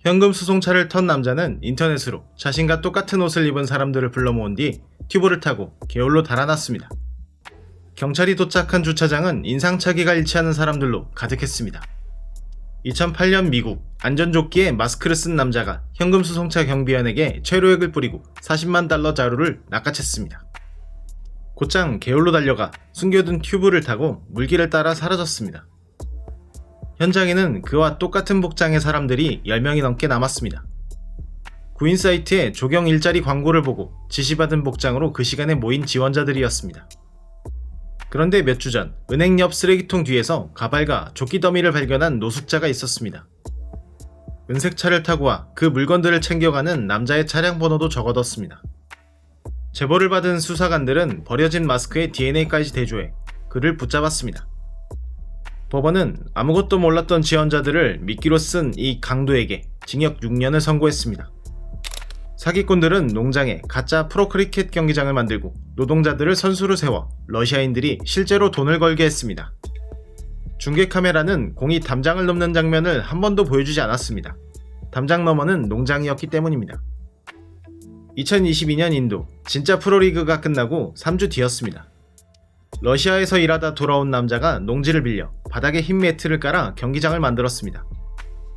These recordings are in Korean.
현금 수송차를 턴 남자는 인터넷으로 자신과 똑같은 옷을 입은 사람들을 불러 모은 뒤 튜브를 타고 개울로 달아났습니다. 경찰이 도착한 주차장은 인상착의가 일치하는 사람들로 가득했습니다. 2008년 미국, 안전조끼에 마스크를 쓴 남자가 현금 수송차 경비원에게 최루액을 뿌리고 40만 달러 자루를 낚아챘습니다. 곧장 개울로 달려가 숨겨둔 튜브를 타고 물길을 따라 사라졌습니다. 현장에는 그와 똑같은 복장의 사람들이 10명이 넘게 남았습니다. 구인 사이트에 조경 일자리 광고를 보고 지시받은 복장으로 그 시간에 모인 지원자들이었습니다. 그런데 몇 주 전 은행 옆 쓰레기통 뒤에서 가발과 조끼 더미를 발견한 노숙자가 있었습니다. 은색 차를 타고 와 그 물건들을 챙겨가는 남자의 차량 번호도 적어뒀습니다. 제보를 받은 수사관들은 버려진 마스크에 DNA까지 대조해 그를 붙잡았습니다. 법원은 아무것도 몰랐던 지원자들을 미끼로 쓴 이 강도에게 징역 6년을 선고했습니다. 사기꾼들은 농장에 가짜 프로크리켓 경기장을 만들고 노동자들을 선수로 세워 러시아인들이 실제로 돈을 걸게 했습니다. 중계 카메라는 공이 담장을 넘는 장면을 한 번도 보여주지 않았습니다. 담장 너머는 농장이었기 때문입니다. 2022년 인도, 진짜 프로리그가 끝나고 3주 뒤였습니다. 러시아에서 일하다 돌아온 남자가 농지를 빌려 바닥에 흰 매트를 깔아 경기장을 만들었습니다.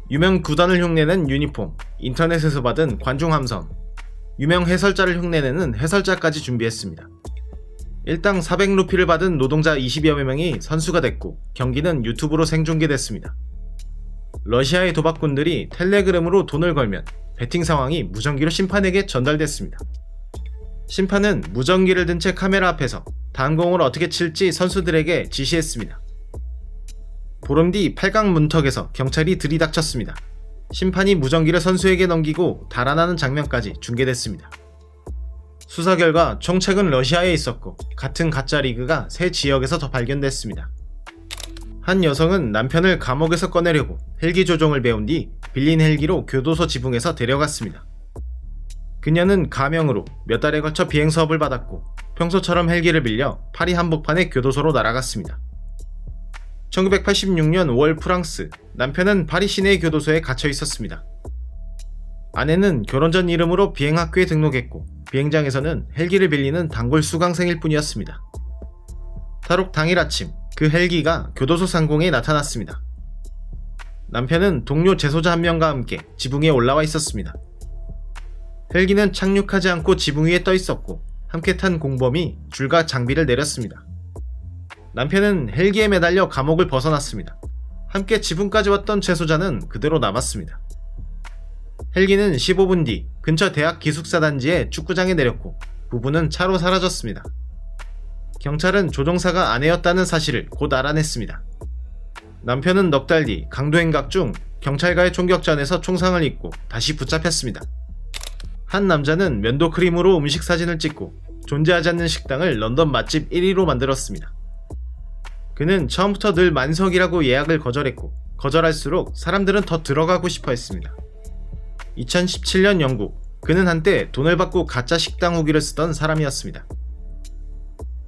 유명 구단을 흉내낸 유니폼, 인터넷에서 받은 관중 함성, 유명 해설자를 흉내내는 해설자까지 준비했습니다. 일당 400루피를 받은 노동자 20여 명이 선수가 됐고 경기는 유튜브로 생중계됐습니다. 러시아의 도박꾼들이 텔레그램으로 돈을 걸면 베팅 상황이 무전기로 심판에게 전달됐습니다. 심판은 무전기를 든 채 카메라 앞에서 다음 공을 어떻게 칠지 선수들에게 지시했습니다. 보름 뒤 8강 문턱에서 경찰이 들이닥쳤습니다. 심판이 무전기를 선수에게 넘기고 달아나는 장면까지 중계됐습니다. 수사 결과 총책은 러시아에 있었고 같은 가짜 리그가 세 지역에서 더 발견됐습니다. 한 여성은 남편을 감옥에서 꺼내려고 헬기 조종을 배운 뒤 빌린 헬기로 교도소 지붕에서 데려갔습니다. 그녀는 가명으로 몇 달에 걸쳐 비행 수업을 받았고 평소처럼 헬기를 빌려 파리 한복판의 교도소로 날아갔습니다. 1986년 5월 프랑스, 남편은 파리 시내 교도소에 갇혀 있었습니다. 아내는 결혼 전 이름으로 비행학교에 등록했고 비행장에서는 헬기를 빌리는 단골 수강생일 뿐이었습니다. 탈옥 당일 아침, 그 헬기가 교도소 상공에 나타났습니다. 남편은 동료 재소자 한 명과 함께 지붕 위에 올라와 있었습니다. 헬기는 착륙하지 않고 지붕 위에 떠 있었고 함께 탄 공범이 줄과 장비를 내렸습니다. 남편은 헬기에 매달려 감옥을 벗어났습니다. 함께 지붕까지 왔던 재소자는 그대로 남았습니다. 헬기는 15분 뒤 근처 대학 기숙사 단지의 축구장에 내렸고 부부는 차로 사라졌습니다. 경찰은 조종사가 아내였다는 사실을 곧 알아냈습니다. 남편은 넉 달 뒤 강도행각 중 경찰과의 총격전에서 총상을 입고 다시 붙잡혔습니다. 한 남자는 면도 크림으로 음식 사진을 찍고 존재하지 않는 식당을 런던 맛집 1위로 만들었습니다. 그는 처음부터 늘 만석이라고 예약을 거절했고 거절할수록 사람들은 더 들어가고 싶어 했습니다. 2017년 영국, 그는 한때 돈을 받고 가짜 식당 후기를 쓰던 사람이었습니다.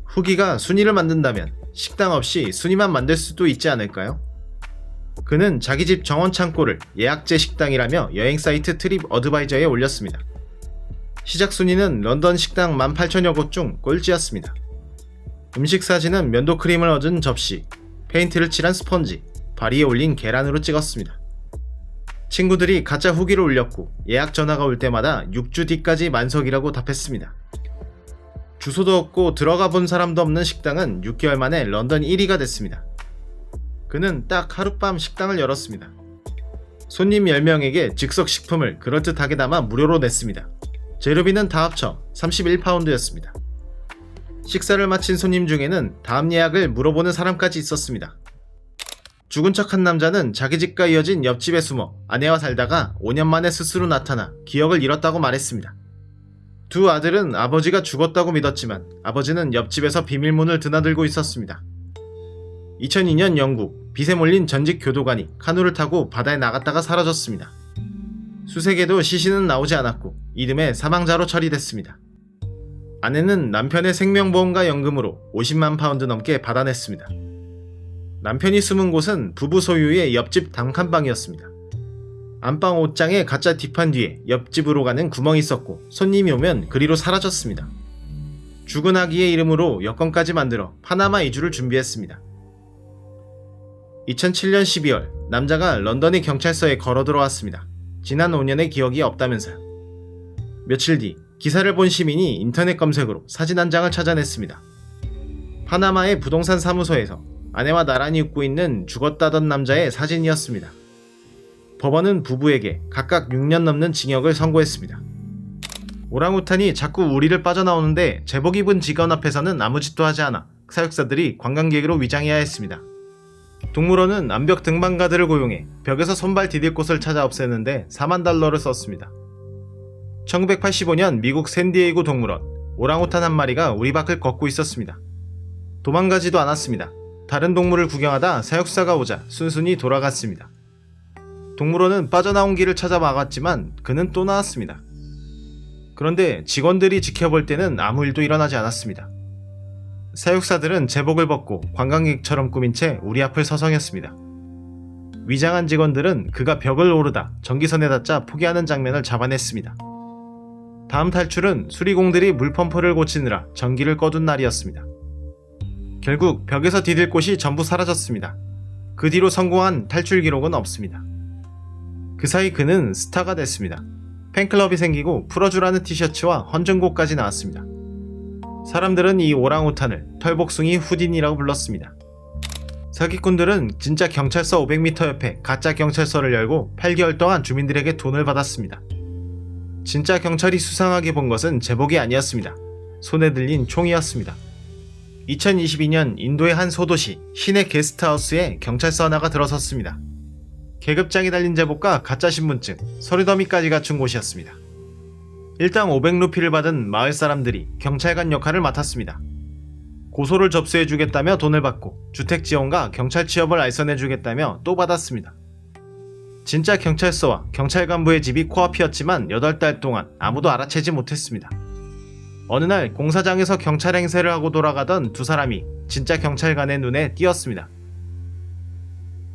후기가 순위를 만든다면 식당 없이 순위만 만들 수도 있지 않을까요? 그는 자기 집 정원 창고를 예약제 식당이라며 여행 사이트 트립 어드바이저에 올렸습니다. 시작 순위는 런던 식당 18,000여 곳 중 꼴찌였습니다. 음식 사진은 면도 크림을 얹은 접시, 페인트를 칠한 스펀지, 발 위에 올린 계란으로 찍었습니다. 친구들이 가짜 후기를 올렸고 예약 전화가 올 때마다 6주 뒤까지 만석이라고 답했습니다. 주소도 없고 들어가 본 사람도 없는 식당은 6개월 만에 런던 1위가 됐습니다. 그는 딱 하룻밤 식당을 열었습니다. 손님 10명에게 즉석 식품을 그럴듯하게 담아 무료로 냈습니다. 재료비는 다 합쳐 31파운드였습니다. 식사를 마친 손님 중에는 다음 예약을 물어보는 사람까지 있었습니다. 죽은 척한 남자는 자기 집과 이어진 옆집에 숨어 아내와 살다가 5년 만에 스스로 나타나 기억을 잃었다고 말했습니다. 두 아들은 아버지가 죽었다고 믿었지만 아버지는 옆집에서 비밀문을 드나들고 있었습니다. 2002년 영국, 빗에 몰린 전직 교도관이 카누를 타고 바다에 나갔다가 사라졌습니다. 수색에도 시신은 나오지 않았고 이듬해 사망자로 처리됐습니다. 아내는 남편의 생명보험과 연금으로 50만 파운드 넘게 받아냈습니다. 남편이 숨은 곳은 부부 소유의 옆집 단칸방이었습니다. 안방 옷장에 가짜 뒷판 뒤에 옆집으로 가는 구멍이 있었고 손님이 오면 그리로 사라졌습니다. 죽은 아기의 이름으로 여권까지 만들어 파나마 이주를 준비했습니다. 2007년 12월 남자가 런던의 경찰서에 걸어 들어왔습니다. 지난 5년의 기억이 없다면서요. 며칠 뒤 기사를 본 시민이 인터넷 검색으로 사진 한 장을 찾아냈습니다. 파나마의 부동산 사무소에서 아내와 나란히 웃고 있는 죽었다던 남자의 사진이었습니다. 법원은 부부에게 각각 6년 넘는 징역을 선고했습니다. 오랑우탄이 자꾸 우리를 빠져나오는데 제복 입은 직원 앞에서는 아무 짓도 하지 않아 사육사들이 관광객으로 위장해야 했습니다. 동물원은 암벽 등반가들을 고용해 벽에서 손발 디딜 곳을 찾아 없애는데 4만 달러를 썼습니다. 1985년 미국 샌디에이고 동물원, 오랑우탄 한 마리가 우리 밖을 걷고 있었습니다. 도망가지도 않았습니다. 다른 동물을 구경하다 사육사가 오자 순순히 돌아갔습니다. 동물원은 빠져나온 길을 찾아 막았지만 그는 또 나왔습니다. 그런데 직원들이 지켜볼 때는 아무 일도 일어나지 않았습니다. 사육사들은 제복을 벗고 관광객처럼 꾸민 채 우리 앞을 서성였습니다. 위장한 직원들은 그가 벽을 오르다 전기선에 닿자 포기하는 장면을 잡아냈습니다. 다음 탈출은 수리공들이 물펌프를 고치느라 전기를 꺼둔 날이었습니다. 결국 벽에서 디딜 곳이 전부 사라졌습니다. 그 뒤로 성공한 탈출 기록은 없습니다. 그 사이 그는 스타가 됐습니다. 팬클럽이 생기고 풀어주라는 티셔츠와 헌정곡까지 나왔습니다. 사람들은 이 오랑우탄을 털복숭이 후딘이라고 불렀습니다. 사기꾼들은 진짜 경찰서 500m 옆에 가짜 경찰서를 열고 8개월 동안 주민들에게 돈을 받았습니다. 진짜 경찰이 수상하게 본 것은 제복이 아니었습니다. 손에 들린 총이었습니다. 2022년 인도의 한 소도시 시내 게스트하우스에 경찰서 하나가 들어섰습니다. 계급장이 달린 제복과 가짜 신분증, 서류 더미까지 갖춘 곳이었습니다. 일당 500루피를 받은 마을 사람들이 경찰관 역할을 맡았습니다. 고소를 접수해주겠다며 돈을 받고 주택 지원과 경찰 취업을 알선해주겠다며 또 받았습니다. 진짜 경찰서와 경찰 간부의 집이 코앞이었지만 8달 동안 아무도 알아채지 못했습니다. 어느 날 공사장에서 경찰 행세를 하고 돌아가던 두 사람이 진짜 경찰관의 눈에 띄었습니다.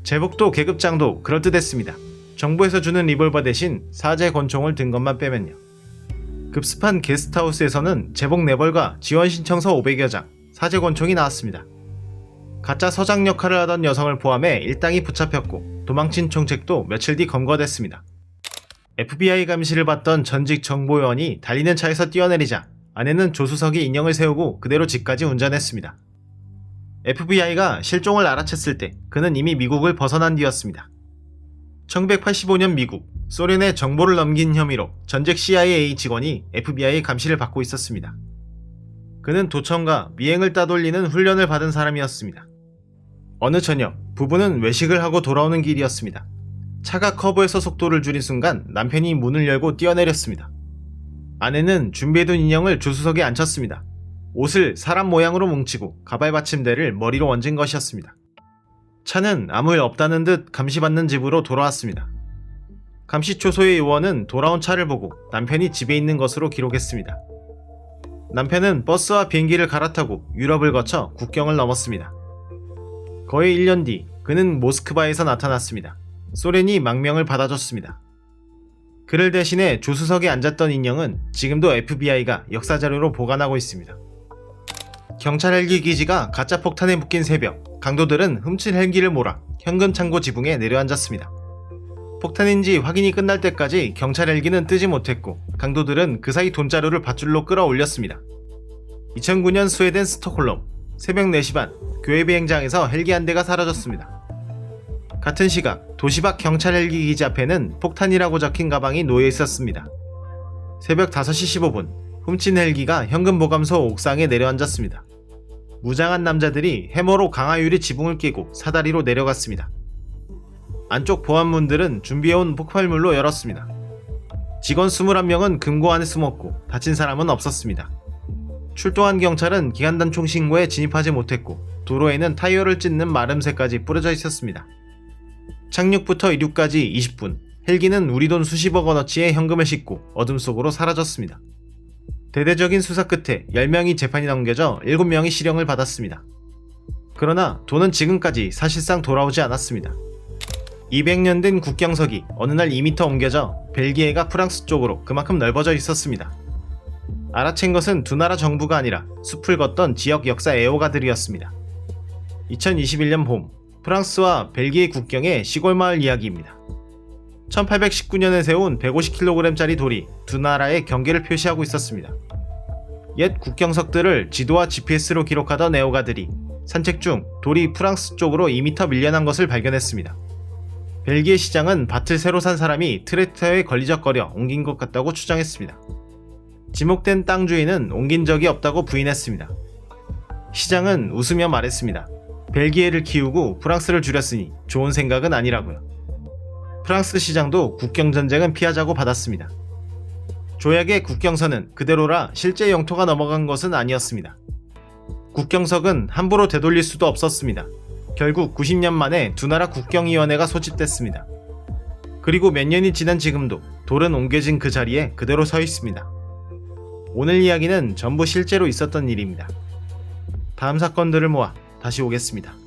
제복도 계급장도 그럴듯했습니다. 정부에서 주는 리볼버 대신 사제 권총을 든 것만 빼면요. 급습한 게스트하우스에서는 제복 4벌과 지원 신청서 500여 장, 사제 권총이 나왔습니다. 가짜 서장 역할을 하던 여성을 포함해 일당이 붙잡혔고 도망친 총책도 며칠 뒤 검거됐습니다. FBI 감시를 받던 전직 정보요원이 달리는 차에서 뛰어내리자 아내는 조수석에 인형을 세우고 그대로 집까지 운전했습니다. FBI가 실종을 알아챘을 때 그는 이미 미국을 벗어난 뒤였습니다. 1985년 미국, 소련에 정보를 넘긴 혐의로 전직 CIA 직원이 FBI 감시를 받고 있었습니다. 그는 도청과 미행을 따돌리는 훈련을 받은 사람이었습니다. 어느 저녁, 부부는 외식을 하고 돌아오는 길이었습니다. 차가 커브에서 속도를 줄인 순간 남편이 문을 열고 뛰어내렸습니다. 아내는 준비해둔 인형을 조수석에 앉혔습니다. 옷을 사람 모양으로 뭉치고 가발 받침대를 머리로 얹은 것이었습니다. 차는 아무 일 없다는 듯 감시받는 집으로 돌아왔습니다. 감시초소의 요원은 돌아온 차를 보고 남편이 집에 있는 것으로 기록했습니다. 남편은 버스와 비행기를 갈아타고 유럽을 거쳐 국경을 넘었습니다. 거의 1년 뒤 그는 모스크바에서 나타났습니다. 소련이 망명을 받아줬습니다. 그를 대신해 조수석에 앉았던 인형은 지금도 FBI가 역사자료로 보관하고 있습니다. 경찰 헬기 기지가 가짜 폭탄에 묶인 새벽, 강도들은 훔친 헬기를 몰아 현금 창고 지붕에 내려앉았습니다. 폭탄인지 확인이 끝날 때까지 경찰 헬기는 뜨지 못했고 강도들은 그 사이 돈자루를 밧줄로 끌어올렸습니다. 2009년 스웨덴 스톡홀름, 새벽 4시 반 교회 비행장에서 헬기 한 대가 사라졌습니다. 같은 시각 도시 밖 경찰 헬기 기지 앞에는 폭탄이라고 적힌 가방이 놓여 있었습니다. 새벽 5시 15분 훔친 헬기가 현금 보감소 옥상에 내려앉았습니다. 무장한 남자들이 해머로 강화유리 지붕을 깨고 사다리로 내려갔습니다. 안쪽 보안문들은 준비해온 폭발물로 열었습니다. 직원 21명은 금고 안에 숨었고 다친 사람은 없었습니다. 출동한 경찰은 기관단총 신고에 진입하지 못했고 도로에는 타이어를 찢는 마름새까지 뿌려져 있었습니다. 착륙부터 이륙까지 20분, 헬기는 우리 돈 수십억 원어치의 현금을 싣고 어둠 속으로 사라졌습니다. 대대적인 수사 끝에 10명이 재판이 넘겨져 7명이 실형을 받았습니다. 그러나 돈은 지금까지 사실상 돌아오지 않았습니다. 200년 된 국경석이 어느 날 2m 옮겨져 벨기에가 프랑스 쪽으로 그만큼 넓어져 있었습니다. 알아챈 것은 두 나라 정부가 아니라 숲을 걷던 지역 역사 애호가들이었습니다. 2021년 봄, 프랑스와 벨기에 국경의 시골 마을 이야기입니다. 1819년에 세운 150kg짜리 돌이 두 나라의 경계를 표시하고 있었습니다. 옛 국경석들을 지도와 GPS로 기록하던 애호가들이 산책 중 돌이 프랑스 쪽으로 2m 밀려난 것을 발견했습니다. 벨기에 시장은 밭을 새로 산 사람이 트랙터에 걸리적거려 옮긴 것 같다고 추정했습니다. 지목된 땅 주인은 옮긴 적이 없다고 부인했습니다. 시장은 웃으며 말했습니다. 벨기에를 키우고 프랑스를 줄였으니 좋은 생각은 아니라고요. 프랑스 시장도 국경전쟁은 피하자고 받았습니다. 조약의 국경선은 그대로라 실제 영토가 넘어간 것은 아니었습니다. 국경석은 함부로 되돌릴 수도 없었습니다. 결국 90년 만에 두 나라 국경위원회가 소집됐습니다. 그리고 몇 년이 지난 지금도 돌은 옮겨진 그 자리에 그대로 서 있습니다. 오늘 이야기는 전부 실제로 있었던 일입니다. 다음 사건들을 모아 다시 오겠습니다.